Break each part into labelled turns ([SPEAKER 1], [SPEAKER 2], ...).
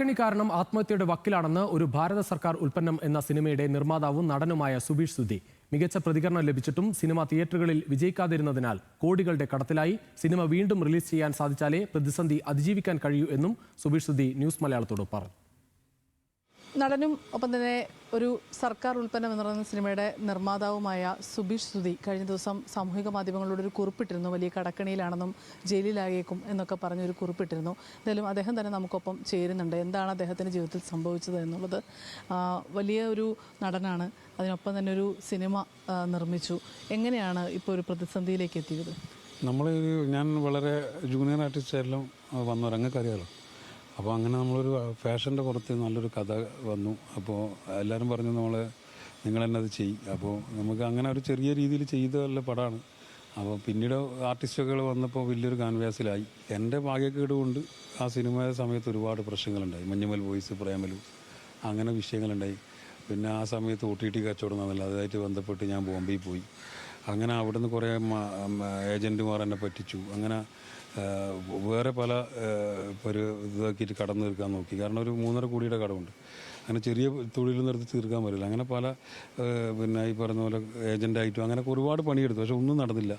[SPEAKER 1] കടക്കെണി കാരണം ആത്മഹത്യയുടെ വക്കിലാണെന്ന് ഒരു ഭാരത സർക്കാർ ഉൽപ്പന്നം എന്ന സിനിമയുടെ നിർമ്മാതാവും നടനുമായ സുബീഷ് സുധി. മികച്ച പ്രതികരണം ലഭിച്ചിട്ടും സിനിമ തിയേറ്ററുകളിൽ വിജയിക്കാതിരുന്നതിനാൽ കോടികളുടെ കടത്തിലായി. സിനിമ വീണ്ടും റിലീസ് ചെയ്യാൻ സാധിച്ചാലേ പ്രതിസന്ധി അതിജീവിക്കാൻ കഴിയൂ എന്നും സുബീഷ് സുധി ന്യൂസ് മലയാളത്തോട് പറഞ്ഞു.
[SPEAKER 2] നടനും ഒപ്പം തന്നെ ഒരു സർക്കാർ ഉൽപ്പന്നം എന്ന് പറയുന്ന സിനിമയുടെ നിർമ്മാതാവുമായ സുബീഷ് സുധി കഴിഞ്ഞ ദിവസം സാമൂഹിക മാധ്യമങ്ങളോട് ഒരു കുറിപ്പിട്ടിരുന്നു. വലിയ കടക്കണിയിലാണെന്നും ജയിലിലായേക്കും എന്നൊക്കെ പറഞ്ഞൊരു കുറിപ്പിട്ടിരുന്നു. എന്തായാലും അദ്ദേഹം തന്നെ നമുക്കൊപ്പം ചേരുന്നുണ്ട്. എന്താണ് അദ്ദേഹത്തിൻ്റെ ജീവിതത്തിൽ സംഭവിച്ചത് എന്നുള്ളത്. വലിയ ഒരു നടനാണ്, അതിനൊപ്പം തന്നെ ഒരു സിനിമ നിർമ്മിച്ചു. എങ്ങനെയാണ് ഇപ്പോൾ ഒരു പ്രതിസന്ധിയിലേക്ക് എത്തിയത്?
[SPEAKER 3] ഞാൻ വളരെ ജൂനിയർ ആർട്ടിസ്റ്റായാലും വന്നവരങ്ങൾക്കറിയാലോ. അപ്പോൾ അങ്ങനെ നമ്മളൊരു ഫാഷൻ്റെ പുറത്ത് നല്ലൊരു കഥ വന്നു. അപ്പോൾ എല്ലാവരും പറഞ്ഞു നിങ്ങൾ തന്നെ അത് ചെയ്യും. അപ്പോൾ നമുക്ക് അങ്ങനെ ഒരു ചെറിയ രീതിയിൽ ചെയ്തല്ല പടമാണ്. അപ്പോൾ പിന്നീട് ആർട്ടിസ്റ്റുകൾ വന്നപ്പോൾ വലിയൊരു കാൻവാസിലായി. എൻ്റെ ഭാഗ്യക്കേട് കൊണ്ട് ആ സിനിമയുടെ സമയത്ത് ഒരുപാട് പ്രശ്നങ്ങളുണ്ടായി. മഞ്ഞുമൽ ബോയ്സ്, പ്രേമലു, അങ്ങനെ വിഷയങ്ങളുണ്ടായി. പിന്നെ ആ സമയത്ത് OTT കച്ചവടം നടന്നില്ല. അതുമായിട്ട് ബന്ധപ്പെട്ട് ഞാൻ ബോംബെയിൽ പോയി. അങ്ങനെ അവിടുന്ന് കുറേ ഏജൻറ്റുമാർ എന്നെ പറ്റിച്ചു. അങ്ങനെ വേറെ പല ഇതാക്കിയിട്ട് കടന്നു തീർക്കാൻ നോക്കി. കാരണം ഒരു 3.5 കോടിയുടെ കടമുണ്ട്. അങ്ങനെ ചെറിയ തൊഴിൽ നിർത്തി തീർക്കാൻ പറ്റില്ല. അങ്ങനെ പല ഈ പറഞ്ഞ പോലെ ഏജൻ്റായിട്ടും അങ്ങനെ ഒരുപാട് പണിയെടുത്തു. പക്ഷെ ഒന്നും നടന്നില്ല.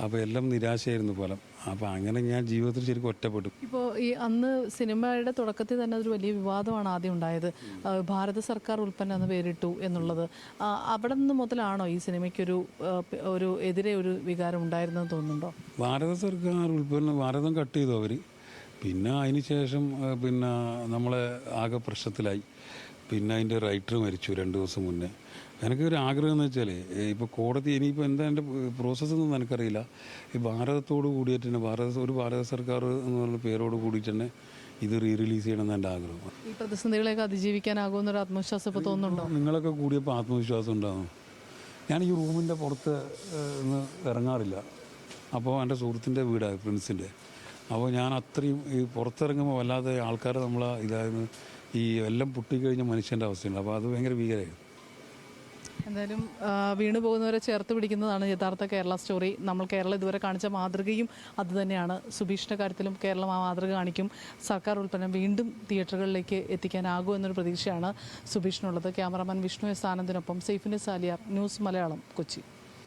[SPEAKER 3] അപ്പോൾ എല്ലാം നിരാശയായിരുന്നു ഫലം. അപ്പോൾ അങ്ങനെ ഞാൻ ജീവിതത്തിൽ ശരിക്കും ഒറ്റപ്പെട്ടു.
[SPEAKER 2] ഇപ്പോൾ ഈ അന്ന് സിനിമയുടെ തുടക്കത്തിൽ തന്നെ ഒരു വലിയ വിവാദമാണ് ആദ്യം ഉണ്ടായത്. ഭാരത സർക്കാർ ഉൽപ്പന്നം എന്ന് പേരിട്ടു എന്നുള്ളത്. അവിടെ നിന്ന് മുതലാണോ ഈ സിനിമയ്ക്കൊരു എതിരെ ഒരു വികാരം ഉണ്ടായിരുന്നെന്ന് തോന്നുന്നുണ്ടോ?
[SPEAKER 3] ഭാരത സർക്കാർ ഉൽപ്പന്നം ഭാരതം കട്ട് ചെയ്തു അവർ. പിന്നെ അതിന് ശേഷം നമ്മളെ ആകെ പ്രശ്നത്തിലായി. പിന്നെ അതിൻ്റെ റൈറ്റർ മരിച്ചു 2 ദിവസം മുന്നേ. എനിക്കൊരു ആഗ്രഹം എന്ന് വെച്ചാൽ ഇപ്പോൾ കോടതി ഇനിയിപ്പോൾ എന്താ എൻ്റെ പ്രോസസ്സൊന്നും എനിക്കറിയില്ല. ഈ ഭാരതത്തോട് കൂടിയിട്ട് തന്നെ ഒരു ഭാരത സർക്കാർ എന്ന് പറഞ്ഞ പേരോട് കൂടിയിട്ട് തന്നെ ഇത് റിലീസ് ചെയ്യണമെന്ന് എൻ്റെ ആഗ്രഹം.
[SPEAKER 2] ഈ പ്രതിസന്ധികളെയൊക്കെ അതിജീവിക്കാനാകുമെന്നൊരു ആത്മവിശ്വാസം ഇപ്പോൾ തോന്നുന്നുണ്ടോ?
[SPEAKER 3] നിങ്ങളൊക്കെ കൂടിയപ്പോൾ ആത്മവിശ്വാസം ഉണ്ടാകും. ഞാൻ ഈ റൂമിൻ്റെ പുറത്ത് ഇറങ്ങാറില്ല. അപ്പോൾ എൻ്റെ സുഹൃത്തിൻ്റെ വീടാണ്, പ്രിൻസിൻ്റെ. അപ്പോൾ ഞാൻ അത്രയും ഈ പുറത്തിറങ്ങുമ്പോൾ വല്ലാതെ ആൾക്കാർ ഇതായിരുന്നു. ഈ എല്ലാം പൊട്ടിക്കഴിഞ്ഞ മനുഷ്യൻ്റെ അവസ്ഥയുണ്ട്. അപ്പോൾ അത് ഭയങ്കര ഭീകരമായിരുന്നു.
[SPEAKER 2] എന്തായാലും വീണു പോകുന്നവരെ ചേർത്ത് പിടിക്കുന്നതാണ് യഥാർത്ഥ കേരള സ്റ്റോറി. കേരളം ഇതുവരെ കാണിച്ച മാതൃകയും അതുതന്നെയാണ്. സുബീഷിൻ്റെ കാര്യത്തിലും കേരളം ആ മാതൃക കാണിക്കും. സർക്കാർ ഉൽപ്പന്നം വീണ്ടും തിയേറ്ററുകളിലേക്ക് എത്തിക്കാനാകും എന്നൊരു പ്രതീക്ഷയാണ് സുബീഷിനുള്ളത്. ക്യാമറാമാൻ വിഷ്ണു എസ് ആനന്ദിനൊപ്പം സൈഫുനിസ് ആലിയാർ, ന്യൂസ് മലയാളം, കൊച്ചി.